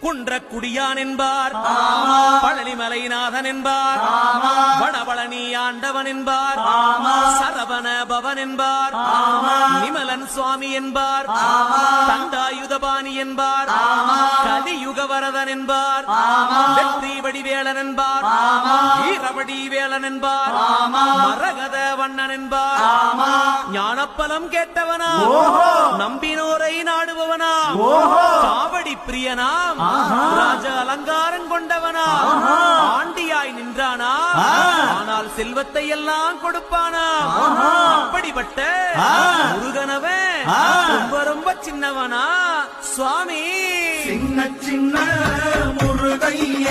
குன்றக்குடியான் என்பார், பழனிமலைநாதன் என்பார், வடபழனி ஆண்டவன் என்பார், சரவண பவன் என்பார், நிமலன் சுவாமி என்பார், தண்டாயுதபாணி என்பார், கலியுக வரதன் என்பார், வெற்றி வடிவேலன் என்பார், வீரவடி வேலன் என்பார், மரகத வண்ணன் என்பார், ஞானப்பலம் கேட்டவனா, நம்பினோரை நாடுபவனா, காவடி பிரியனாம், ராஜ அலங்காரம் கொண்டவனா, ஆண்டியாய் நின்றானா, ஆனால் செல்வத்தை எல்லாம் கொடுப்பானா, அப்படிப்பட்ட முருகனவன் ரொம்ப ரொம்ப சின்னவனா சுவாமி. சின்ன சின்ன முருகைய